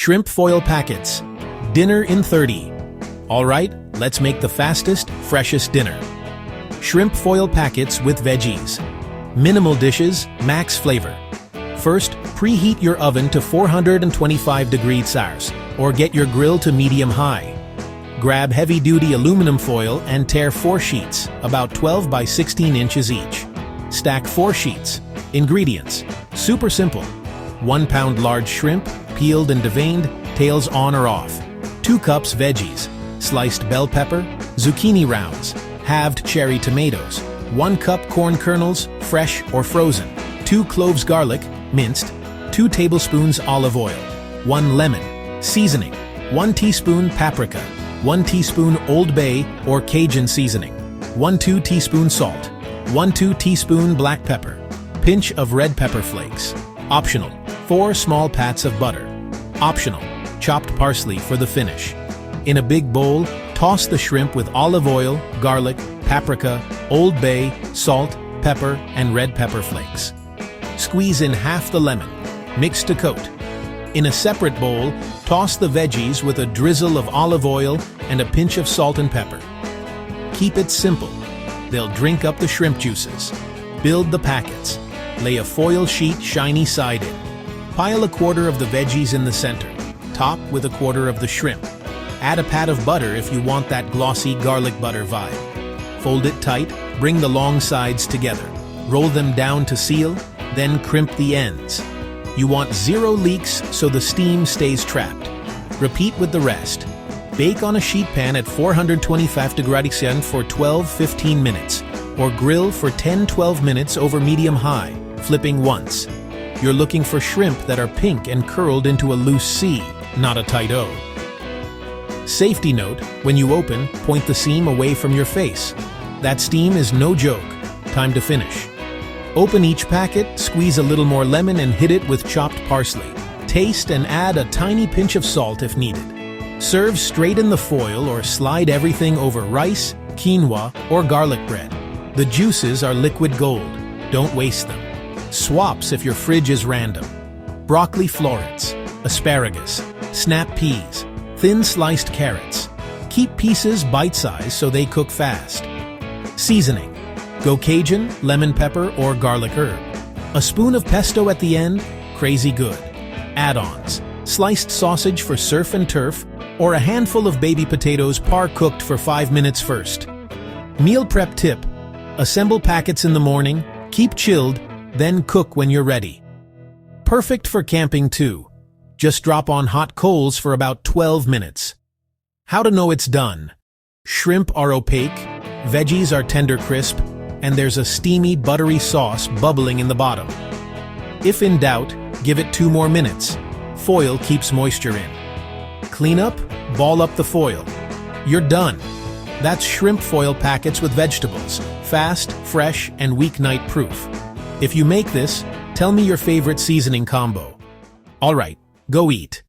Shrimp foil packets. Dinner in 30. Alright, let's make the fastest, freshest dinner. Shrimp foil packets with veggies. Minimal dishes, max flavor. First, preheat your oven to 425 degrees Celsius, or get your grill to medium-high. Grab heavy-duty aluminum foil and tear 4 sheets, about 12 by 16 inches each. Stack 4 sheets. Ingredients. Super simple. 1 pound large shrimp, peeled and deveined, tails on or off. 2 cups veggies. Sliced bell pepper, zucchini rounds, halved cherry tomatoes, 1 cup corn kernels, fresh or frozen, 2 cloves garlic, minced, 2 tablespoons olive oil, 1 lemon, seasoning, 1 teaspoon paprika, 1 teaspoon Old Bay or Cajun seasoning, 1/2 teaspoon salt, 1/2 teaspoon black pepper, pinch of red pepper flakes. Optional, 4 small pats of butter. Optional, chopped parsley for the finish. In a big bowl, toss the shrimp with olive oil, garlic, paprika, Old Bay, salt, pepper, and red pepper flakes. Squeeze in half the lemon. Mix to coat. In a separate bowl, toss the veggies with a drizzle of olive oil and a pinch of salt and pepper. Keep it simple. They'll drink up the shrimp juices. Build the packets. Lay a foil sheet shiny side in. Pile a quarter of the veggies in the center. Top with a quarter of the shrimp. Add a pat of butter if you want that glossy garlic butter vibe. Fold it tight, bring the long sides together. Roll them down to seal, then crimp the ends. You want 0 leaks so the steam stays trapped. Repeat with the rest. Bake on a sheet pan at 425 degrees Celsius for 12-15 minutes, or grill for 10-12 minutes over medium-high, flipping once. You're looking for shrimp that are pink and curled into a loose C, not a tight O. Safety note, when you open, point the seam away from your face. That steam is no joke. Time to finish. Open each packet, squeeze a little more lemon and hit it with chopped parsley. Taste and add a tiny pinch of salt if needed. Serve straight in the foil or slide everything over rice, quinoa, or garlic bread. The juices are liquid gold. Don't waste them. Swaps if your fridge is random. Broccoli florets, asparagus, snap peas, thin sliced carrots. Keep pieces bite-sized so they cook fast. Seasoning. Go Cajun, lemon pepper, or garlic herb. A spoon of pesto at the end, crazy good. Add-ons. Sliced sausage for surf and turf, or a handful of baby potatoes par-cooked for 5 minutes first. Meal prep tip. Assemble packets in the morning, keep chilled, then cook when you're ready. Perfect for camping too. Just drop on hot coals for about 12 minutes. How to know it's done. Shrimp are opaque, veggies are tender crisp, and there's a steamy, buttery sauce bubbling in the bottom. If in doubt, give it 2 more minutes. Foil keeps moisture in. Clean up, ball up the foil. You're done. That's shrimp foil packets with vegetables. Fast, fresh, and weeknight proof. If you make this, tell me your favorite seasoning combo. Alright, go eat.